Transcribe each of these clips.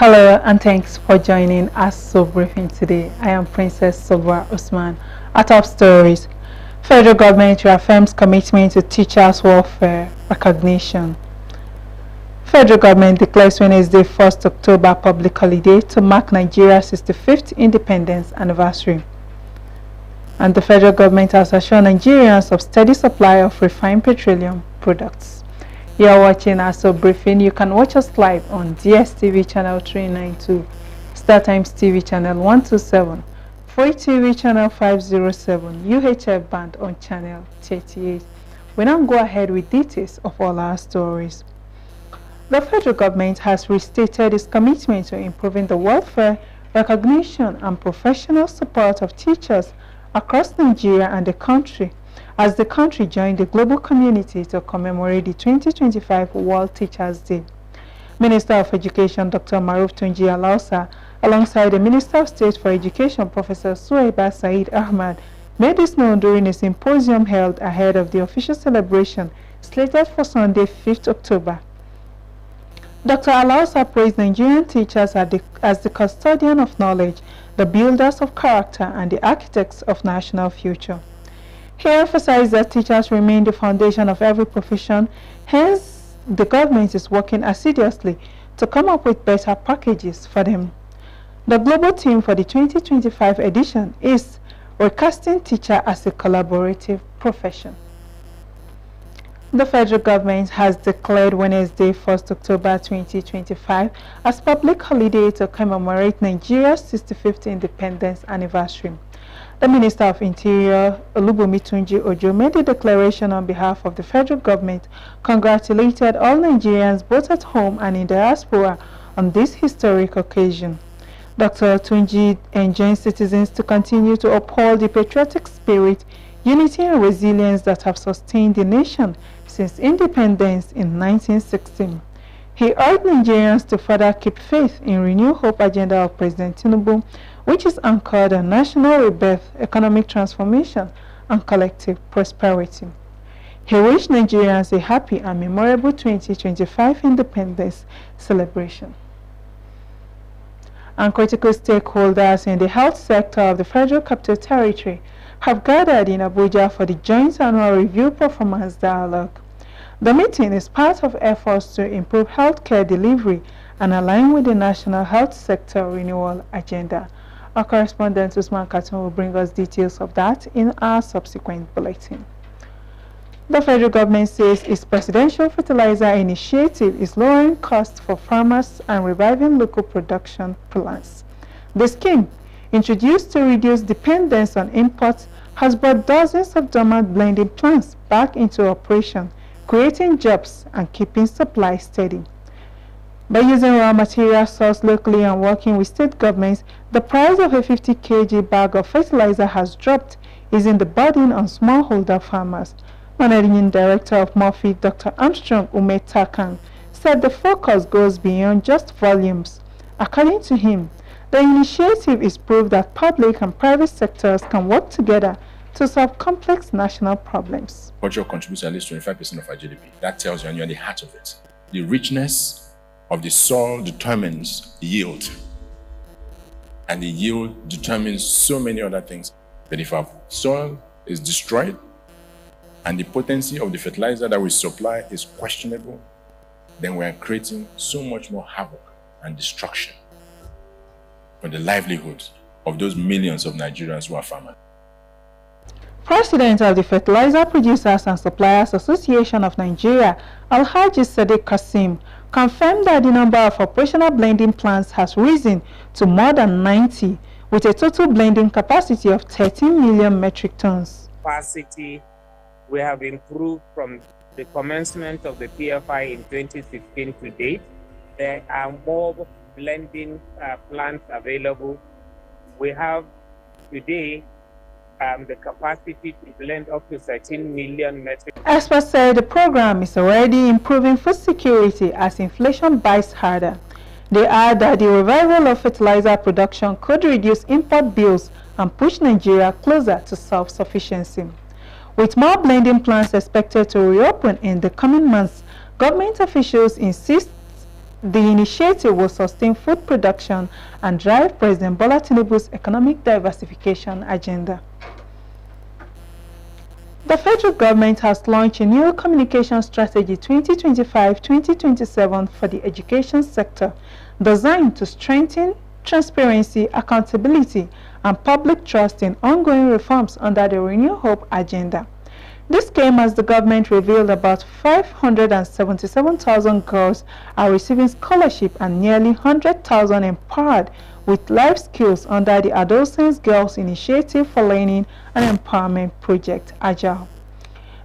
Hello and thanks for joining Aso Briefing today. I am Princess Sobra Usman. Our top stories. Federal government reaffirms commitment to teachers' welfare recognition. Federal government declares Wednesday 1st October public holiday to mark Nigeria's 65th independence anniversary. And the federal government has assured Nigerians of steady supply of refined petroleum products. You are watching Aso Briefing. You can watch us live on DSTV channel 392, StarTimes TV channel 127, Free TV channel 507, UHF band on channel 38. We now go ahead with details of all our stories. The federal government has restated its commitment to improving the welfare, recognition and professional support of teachers across Nigeria and the country, as the country joined the global community to commemorate the 2025 World Teachers' Day. Minister of Education Dr. Maruf Tunji Alausa, alongside the Minister of State for Education Professor Suwaiba Said Ahmad, made this known during a symposium held ahead of the official celebration slated for Sunday 5th October. Dr. Alausa praised Nigerian teachers as the custodian of knowledge, the builders of character and the architects of national future. He emphasized that teachers remain the foundation of every profession, hence the government is working assiduously to come up with better packages for them. The global theme for the 2025 edition is Recasting Teacher as a Collaborative Profession. The federal government has declared Wednesday 1st October 2025 as public holiday to commemorate Nigeria's 65th independence anniversary. The Minister of Interior, Olubunmi Tunji Ojo, made the declaration on behalf of the federal government, congratulated all Nigerians both at home and in diaspora on this historic occasion. Dr. Tunji enjoins citizens to continue to uphold the patriotic spirit, unity and resilience that have sustained the nation since independence in 1916. He urged Nigerians to further keep faith in Renew Hope agenda of President Tinubu, which is anchored on national rebirth, economic transformation, and collective prosperity. He wished Nigerians a happy and memorable 2025 independence celebration. And critical stakeholders in the health sector of the Federal Capital Territory have gathered in Abuja for the joint annual review performance dialogue. The meeting is part of efforts to improve healthcare delivery and align with the national health sector renewal agenda. Our correspondent Usman Katun will bring us details of that in our subsequent bulletin. The federal government says its presidential fertilizer initiative is lowering costs for farmers and reviving local production plants. The scheme, introduced to reduce dependence on imports, has brought dozens of dormant blending plants back into operation, creating jobs and keeping supply steady. By using raw materials sourced locally and working with state governments, the price of a 50 kg bag of fertilizer has dropped, easing the burden on smallholder farmers. Managing Director of Murphy, Dr. Armstrong Ume Takang, said the focus goes beyond just volumes. According to him, the initiative is proof that public and private sectors can work together to solve complex national problems. Agriculture contributes at least 25% of our GDP. That tells you, and you're in the heart of it. The richness of the soil determines yield. And the yield determines so many other things. That if our soil is destroyed and the potency of the fertilizer that we supply is questionable, then we are creating so much more havoc and destruction for the livelihoods of those millions of Nigerians who are farmers. President of the Fertilizer Producers and Suppliers Association of Nigeria, Alhaji Sadiq Kasim, confirmed that the number of operational blending plants has risen to more than 90, with a total blending capacity of 13 million metric tons. Capacity we have improved from the commencement of the PFI in 2016 to date. There are more blending plants available. We have today the capacity to blend up to 13 million metric. Experts say the program is already improving food security as inflation bites harder. They add that the revival of fertilizer production could reduce import bills and push Nigeria closer to self-sufficiency. With more blending plants expected to reopen in the coming months, government officials insist the initiative will sustain food production and drive President Bola Tinubu's economic diversification agenda. The federal government has launched a new communication strategy 2025-2027 for the education sector, designed to strengthen transparency, accountability, and public trust in ongoing reforms under the Renew Hope agenda. This came as the government revealed about 577,000 girls are receiving scholarship and nearly 100,000 empowered with life skills under the Adolescent Girls Initiative for Learning and Empowerment Project, Agile.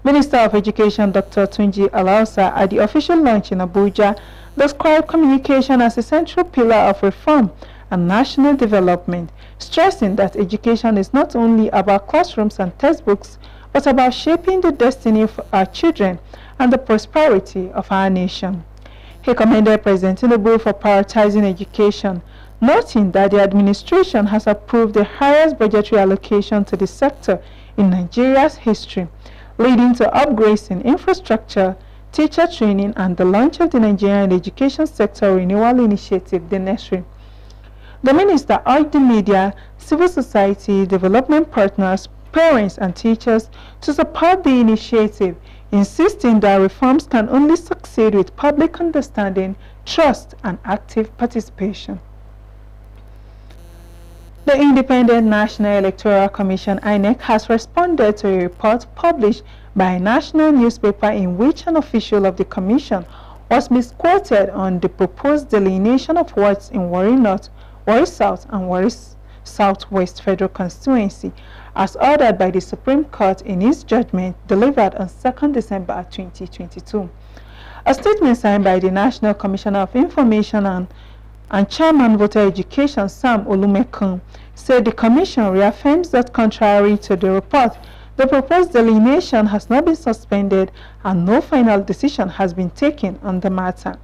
Minister of Education Dr. Tunji Alausa at the official launch in Abuja described communication as a central pillar of reform and national development, stressing that education is not only about classrooms and textbooks, but about shaping the destiny of our children and the prosperity of our nation. He commended President Tinubu for prioritizing education, noting that the administration has approved the highest budgetary allocation to the sector in Nigeria's history, leading to upgrades in infrastructure, teacher training, and the launch of the Nigerian Education Sector Renewal Initiative, the NESRI. The minister urged the media, civil society, development partners, parents, and teachers to support the initiative, insisting that reforms can only succeed with public understanding, trust, and active participation. The Independent National Electoral Commission (INEC) has responded to a report published by a national newspaper in which an official of the commission was misquoted on the proposed delineation of wards in Warri North, Warri South, and Warri Southwest Federal Constituency, as ordered by the Supreme Court in its judgment delivered on 2nd December 2022. A statement signed by the National Commissioner of Information and Chairman Voter Education Sam Olumekun said the Commission reaffirms that contrary to the report, the proposed delineation has not been suspended and no final decision has been taken on the matter.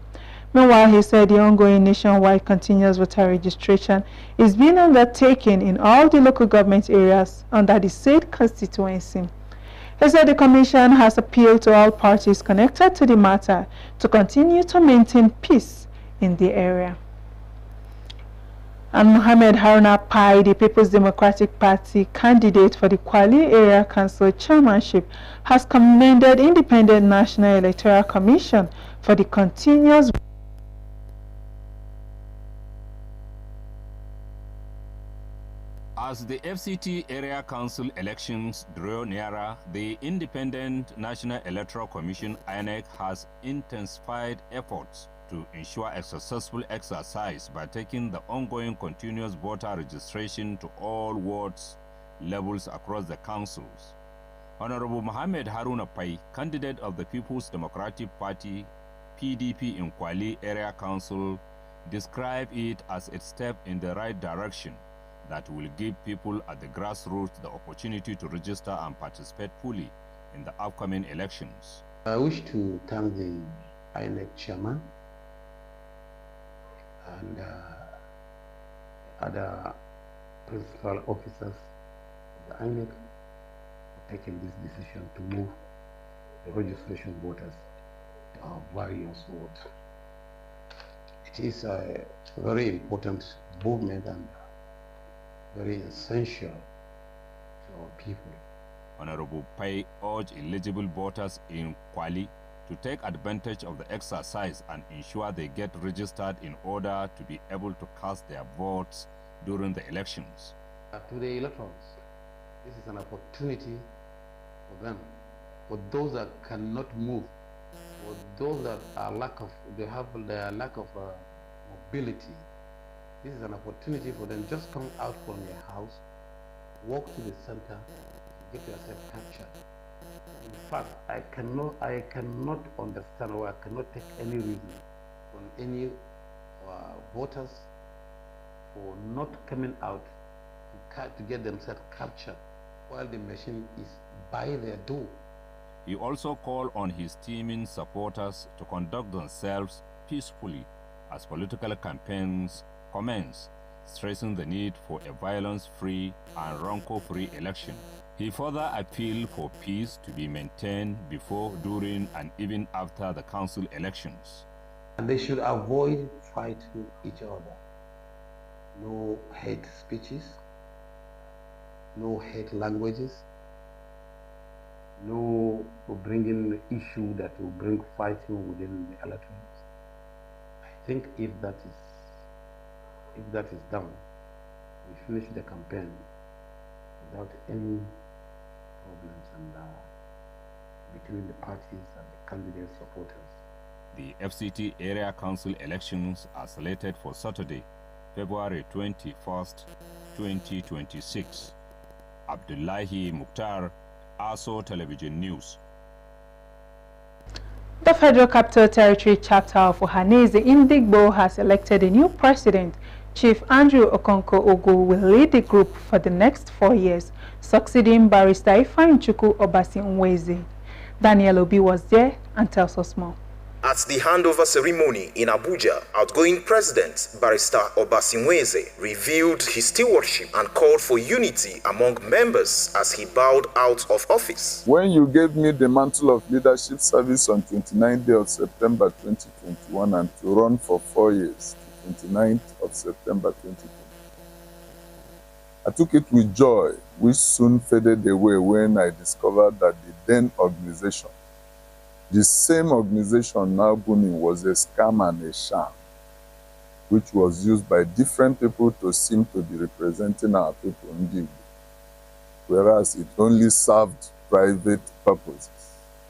Meanwhile, he said the ongoing nationwide continuous voter registration is being undertaken in all the local government areas under the said constituency. He said the Commission has appealed to all parties connected to the matter to continue to maintain peace in the area. And Mohammed Haruna Pai, the People's Democratic Party candidate for the Kwali Area Council chairmanship, has commended Independent National Electoral Commission for the continuous As the FCT Area Council elections draw nearer, the Independent National Electoral Commission (INEC) has intensified efforts to ensure a successful exercise by taking the ongoing continuous voter registration to all wards levels across the councils. Honorable Mohammed Haruna Pai, candidate of the People's Democratic Party (PDP) in Kwali Area Council, described it as a step in the right direction that will give people at the grassroots the opportunity to register and participate fully in the upcoming elections. I wish to thank the INEC chairman and other principal officers of the INEC for taking this decision to move the registration voters to our various wards. It is a very important movement and very essential to our people. Honorable Pai urged eligible voters in Kwali to take advantage of the exercise and ensure they get registered in order to be able to cast their votes during the elections. To the electors, this is an opportunity for them, for those that cannot move, for those that are lack of mobility. This is an opportunity for them. Just come out from your house, walk to the center, get yourself captured. In fact, I cannot understand, or I cannot take any reason from any voters for not coming out to get themselves captured while the machine is by their door. He also called on his teaming supporters to conduct themselves peacefully as political campaigns commence, stressing the need for a violence-free and rancor-free election. He further appealed for peace to be maintained before, during, and even after the council elections. And they should avoid fighting each other. No hate speeches, no hate languages, no bringing issue that will bring fighting within the electorate. I think if that is done, we finish the campaign without any problems and between the parties and the candidate supporters. The FCT Area Council elections are slated for Saturday, February 21st, 2026. Abdullahi Mukhtar, Aso Television News. The Federal Capital Territory chapter of Ohaneze Indigbo has elected a new president. Chief Andrew Okonkwo-Ogo will lead the group for the next 4 years, succeeding Barrister Ifeanyichukwu Obasi-Nweze. Daniel Obi was there and tells us more. At the handover ceremony in Abuja, outgoing President Barrister Obasi-Nweze revealed his stewardship and called for unity among members as he bowed out of office. When you gave me the mantle of leadership service on 29th day of September 2021 and to run for 4 years, 29th of September 2020, I took it with joy, which soon faded away when I discovered that the then organization, the same organization now booming, was a scam and a sham, which was used by different people to seem to be representing our people indeed, whereas it only served private purposes.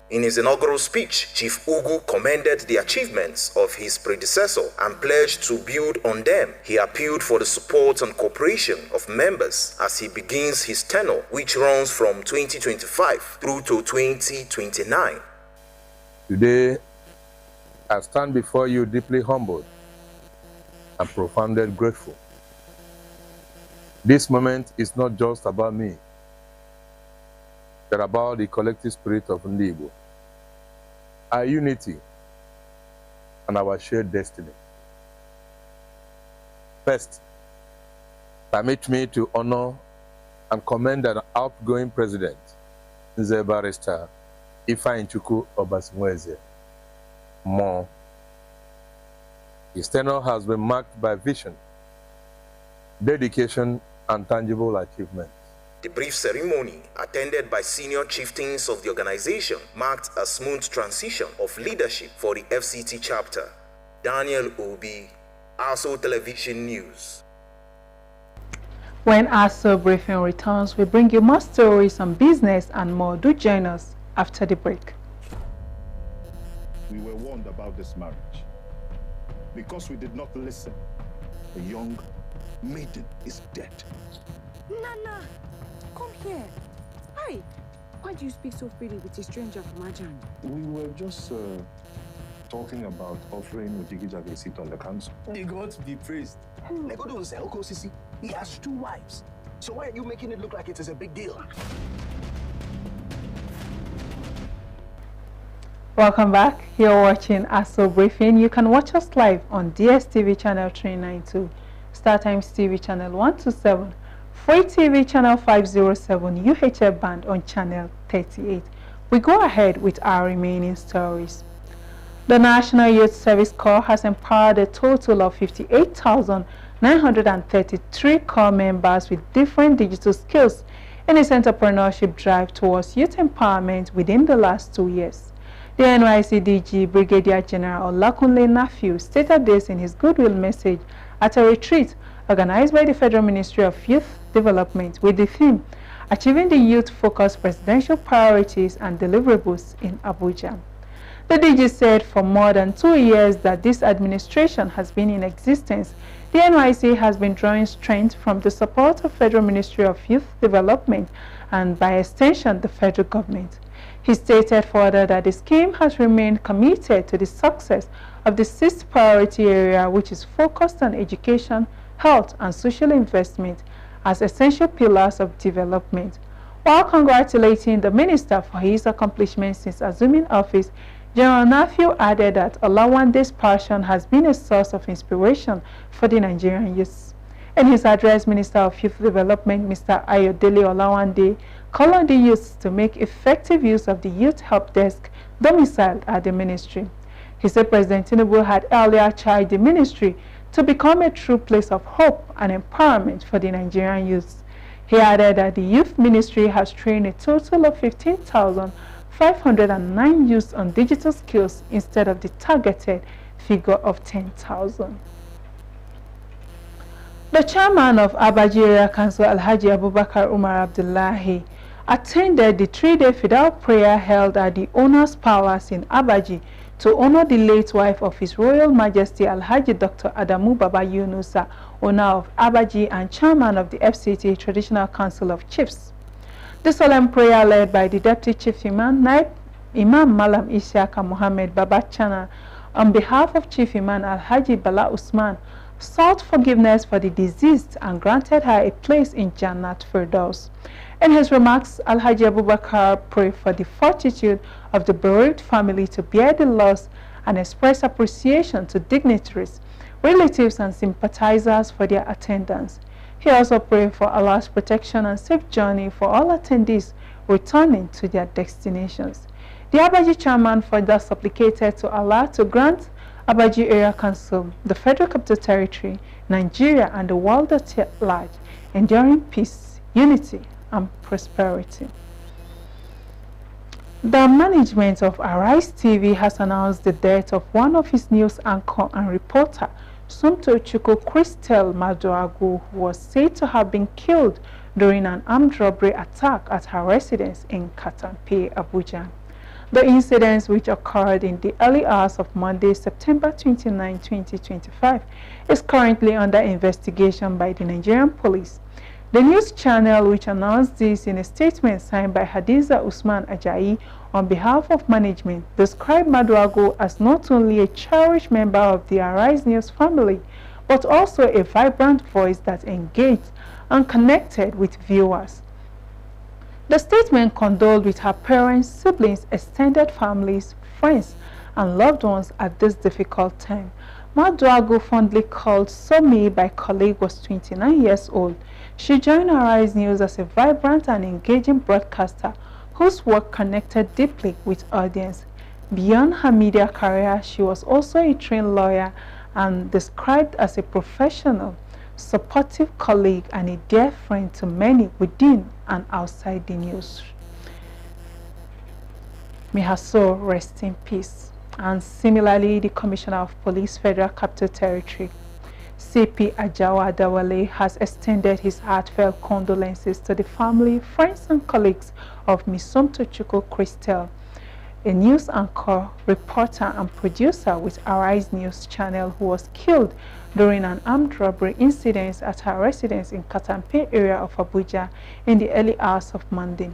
In his inaugural speech, Chief Ugu commended the achievements of his predecessor and pledged to build on them. He appealed for the support and cooperation of members as he begins his tenure, which runs from 2025 through to 2029. Today, I stand before you deeply humbled and profoundly grateful. This moment is not just about me, but about the collective spirit of Ndibo, our unity, and our shared destiny. First, permit me to honor and commend an outgoing president, the Barrister Ifeanyichukwu Obasi-Nweze. More, his tenure has been marked by vision, dedication, and tangible achievements. The brief ceremony, attended by senior chieftains of the organization, marked a smooth transition of leadership for the FCT chapter. Daniel Obi, Aso Television News. When Aso Briefing returns, we bring you more stories on business and more. Do join us after the break. We were warned about this marriage. Because we did not listen, a young maiden is dead. Nana, come here. Hi. Why do you speak so freely with a stranger from Ajan? We were just talking about offering Ujigijag a seat on the council. May God be praised. He has 2 wives. So why are you making it look like it is a big deal? Welcome back. You're watching Aso Briefing. You can watch us live on DSTV channel 392, StarTimes TV channel 127, Free TV channel 507, UHF band on channel 38. We go ahead with our remaining stories. The National Youth Service Corps has empowered a total of 58,933 corps members with different digital skills in its entrepreneurship drive towards youth empowerment within the last 2 years. The NYC DG Brigadier General Olakunle Nafiu stated this in his goodwill message at a retreat organized by the Federal Ministry of Youth Development with the theme Achieving the Youth-Focused Presidential Priorities and Deliverables in Abuja. The DG said for more than 2 years that this administration has been in existence, the NYC has been drawing strength from the support of Federal Ministry of Youth Development and by extension the federal government. He stated further that the scheme has remained committed to the success of the 6th priority area, which is focused on education, health, and social investment as essential pillars of development. While congratulating the minister for his accomplishments since assuming office, General Nafiu added that Olawande's passion has been a source of inspiration for the Nigerian youth. In his address, Minister of Youth Development, Mr. Ayodele Olawande, called on the youths to make effective use of the Youth Help Desk domiciled at the ministry. He said President Tinubu had earlier charged the ministry to become a true place of hope and empowerment for the Nigerian youths. He added that the Youth Ministry has trained a total of 15,509 youths on digital skills instead of the targeted figure of 10,000. The chairman of Abaji Area Council, Alhaji Abubakar Umar Abdullahi, attended the 3-day fidal prayer held at the Owner's Palace in Abaji to honor the late wife of His Royal Majesty Alhaji Dr. Adamu Baba Yunusa, owner of Abaji and chairman of the FCT Traditional Council of Chiefs. The solemn prayer led by the Deputy Chief Imam, Imam Malam Isiaka Muhammad Babachana, on behalf of Chief Imam Alhaji Bala Usman, sought forgiveness for the deceased and granted her a place in Jannat Firdaus. In his remarks, Alhaji Abubakar prayed for the fortitude of the bereaved family to bear the loss and express appreciation to dignitaries, relatives and sympathizers for their attendance. He also prayed for Allah's protection and safe journey for all attendees returning to their destinations. The Abaji chairman further supplicated to Allah to grant Abaji Area Council, the Federal Capital Territory, Nigeria and the world at large enduring peace, unity and prosperity. The management of Arise TV has announced the death of one of its news anchor and reporter, Somto Chukwu Christel Maduagu, who was said to have been killed during an armed robbery attack at her residence in Katampe, Abuja. The incident, which occurred in the early hours of Monday, September 29, 2025, is currently under investigation by the Nigerian police. The news channel, which announced this in a statement signed by Hadiza Usman Ajayi on behalf of management, described Maduago as not only a cherished member of the Arise News family, but also a vibrant voice that engaged and connected with viewers. The statement condoled with her parents, siblings, extended families, friends, and loved ones at this difficult time. Maduago, fondly called Somi by colleague, was 29 years old. She joined Arise News as a vibrant and engaging broadcaster whose work connected deeply with audience. Beyond her media career, she was also a trained lawyer and described as a professional, supportive colleague and a dear friend to many within and outside the news. May her soul rest in peace. And similarly, the Commissioner of Police, Federal Capital Territory, CP Ajawa Adawale, has extended his heartfelt condolences to the family, friends and colleagues of Ms. Somto Chukwu Christel, a news anchor, reporter and producer with Arise News Channel, who was killed during an armed robbery incident at her residence in Katampe area of Abuja in the early hours of Monday.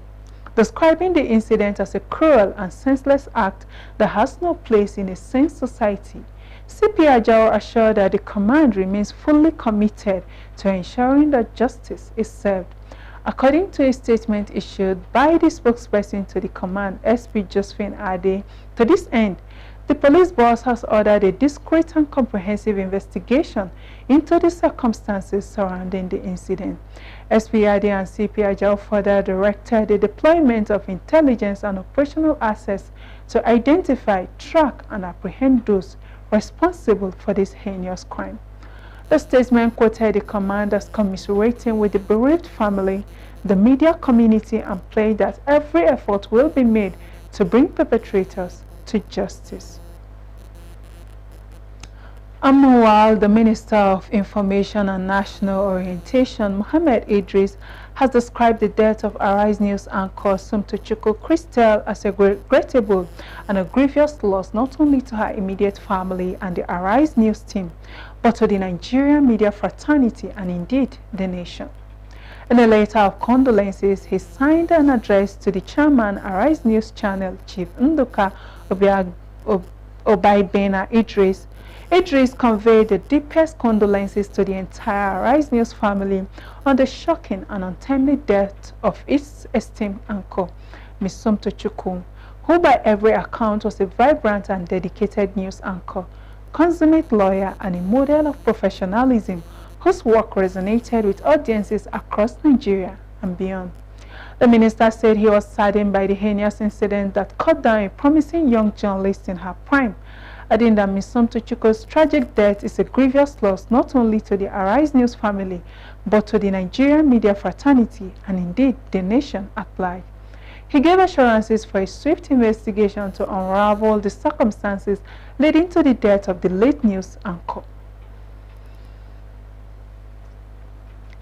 Describing the incident as a cruel and senseless act that has no place in a sane society, CP Ajao assured that the command remains fully committed to ensuring that justice is served. According to a statement issued by the spokesperson to the command, SP Josephine Ade, to this end, the police boss has ordered a discreet and comprehensive investigation into the circumstances surrounding the incident. SP Ade and CP Ajao further directed the deployment of intelligence and operational assets to identify, track, and apprehend those responsible for this heinous crime. The statement quoted the command as commiserating with the bereaved family, the media community, and pledged that every effort will be made to bring perpetrators to justice. Meanwhile, the Minister of Information and National Orientation, Mohammed Idris, has described the death of Arise News anchor Somto Chukwu Christel as a regrettable and a grievous loss not only to her immediate family and the Arise News team, but to the Nigerian media fraternity and indeed the nation. In a letter of condolences, he signed an address to the chairman, Arise News Channel, Chief Nduka Obaibena Idris. Idris conveyed the deepest condolences to the entire Arise News family on the shocking and untimely death of its esteemed uncle, Ms. Somto Chukwu, who by every account was a vibrant and dedicated news anchor, consummate lawyer, and a model of professionalism whose work resonated with audiences across Nigeria and beyond. The minister said he was saddened by the heinous incident that cut down a promising young journalist in her prime, adding that Ms. Somtochukwu's tragic death is a grievous loss not only to the Arise News family, but to the Nigerian media fraternity and indeed the nation at large. He gave assurances for a swift investigation to unravel the circumstances leading to the death of the late news anchor.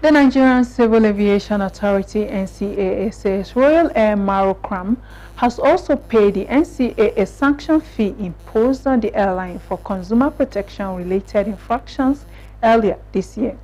The Nigerian Civil Aviation Authority (NCAA) says Royal Air Maroc has also paid the NCAA sanction fee imposed on the airline for consumer protection-related infractions earlier this year.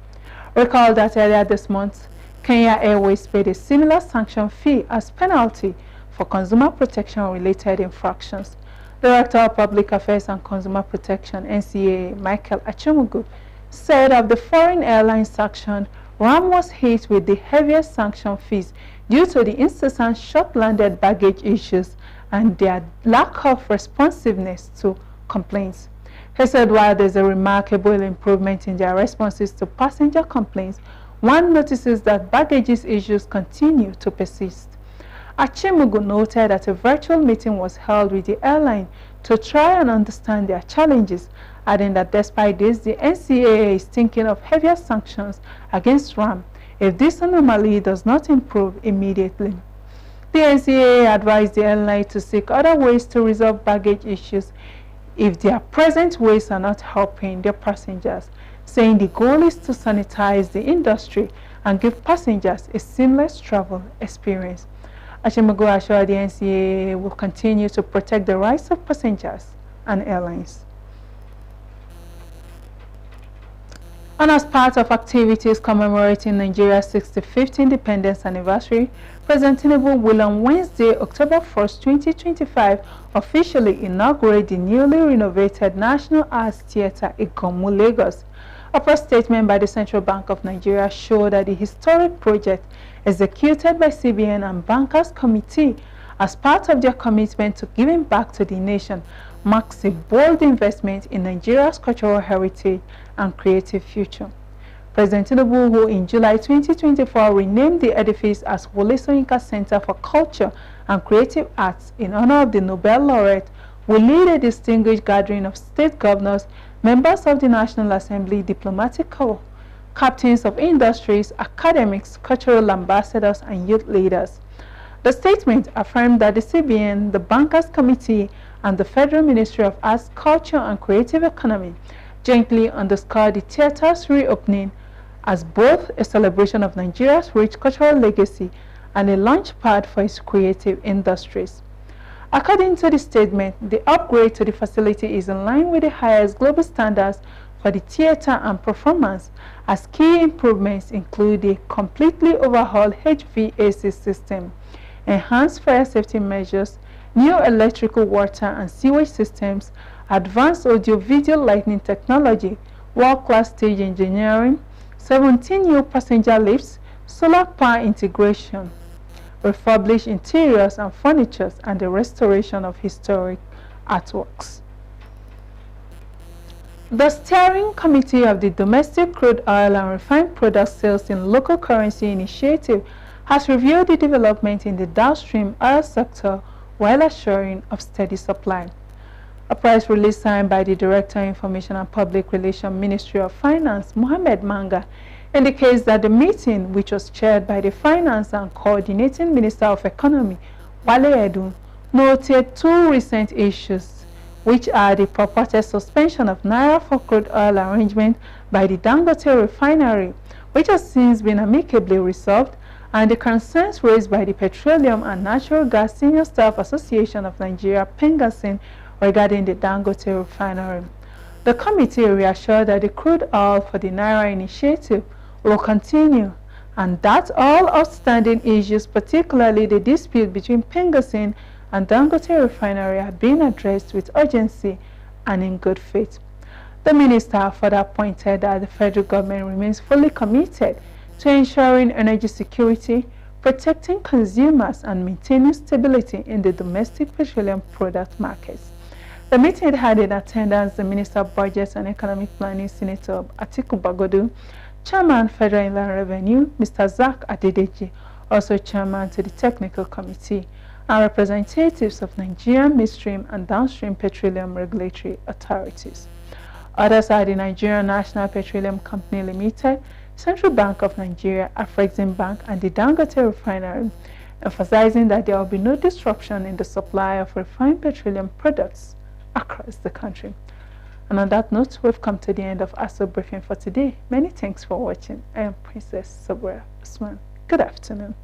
Recall that earlier this month, Kenya Airways paid a similar sanction fee as penalty for consumer protection-related infractions. Director of Public Affairs and Consumer Protection (NCAA) Michael Achimugu said of the foreign airline sanction, RAM was hit with the heaviest sanction fees due to the incessant short-landed baggage issues and their lack of responsiveness to complaints. He said while there's a remarkable improvement in their responses to passenger complaints, one notices that baggage issues continue to persist. Achimugu noted that a virtual meeting was held with the airline to try and understand their challenges, adding that despite this, the NCAA is thinking of heavier sanctions against RAM if this anomaly does not improve immediately. The NCAA advised the airline to seek other ways to resolve baggage issues if their present ways are not helping their passengers, saying the goal is to sanitize the industry and give passengers a seamless travel experience. Achimugu assured the NCAA will continue to protect the rights of passengers and airlines. And as part of activities commemorating Nigeria's 65th independence anniversary, President Tinubu will on Wednesday, October 1st, 2025, officially inaugurate the newly renovated National Arts Theatre Igomu, Lagos. A press statement by the Central Bank of Nigeria showed that the historic project, executed by CBN and Bankers Committee as part of their commitment to giving back to the nation, marks a bold investment in Nigeria's cultural heritage and creative future. President Tinubu, who in July 2024 renamed the edifice as Wole Soyinka Center for Culture and Creative Arts in honor of the Nobel laureate, will lead a distinguished gathering of state governors, members of the National Assembly, diplomatic corps, captains of industries, academics, cultural ambassadors, and youth leaders. The statement affirmed that the CBN, the Bankers Committee, and the Federal Ministry of Arts, Culture, and Creative Economy jointly underscored the theater's reopening as both a celebration of Nigeria's rich cultural legacy and a launchpad for its creative industries. According to the statement, the upgrade to the facility is in line with the highest global standards for the theater and performance, as key improvements include a completely overhauled HVAC system, enhanced fire safety measures, new electrical, water, and sewage systems, advanced audio-video lighting technology, world-class stage engineering, 17 new passenger lifts, solar power integration, refurbished interiors and furniture, and the restoration of historic artworks. The Steering Committee of the Domestic Crude Oil and Refined Product Sales in Local Currency Initiative has reviewed the development in the downstream oil sector while assuring of steady supply. A press release signed by the Director of Information and Public Relations, Ministry of Finance, Mohammed Manga, indicates that the meeting, which was chaired by the Finance and Coordinating Minister of Economy, Wale Edun, noted two recent issues, which are the purported suspension of Naira for crude oil arrangement by the Dangote refinery, which has since been amicably resolved, and the concerns raised by the Petroleum and Natural Gas Senior Staff Association of Nigeria, PENGASIN, regarding the Dangote refinery. The committee reassured that the crude oil for the Naira initiative will continue, and that all outstanding issues, particularly the dispute between PENGASIN and Dangote refinery, are being addressed with urgency and in good faith. The minister further pointed that the federal government remains fully committed to ensuring energy security, protecting consumers, and maintaining stability in the domestic petroleum product markets. The meeting had in attendance the Minister of Budget and Economic Planning, Senator Atiku Bagodu, Chairman, Federal Inland Revenue, Mr. Zach Adedeji, also Chairman to the Technical Committee, and representatives of Nigerian midstream and downstream petroleum regulatory authorities. Others are the Nigerian National Petroleum Company Limited, Central Bank of Nigeria, Afrexim Bank, and the Dangote Refinery, emphasizing that there will be no disruption in the supply of refined petroleum products across the country. And on that note, we've come to the end of Aso Briefing for today. Many thanks for watching. I am Princess Sobra Usman. Good afternoon.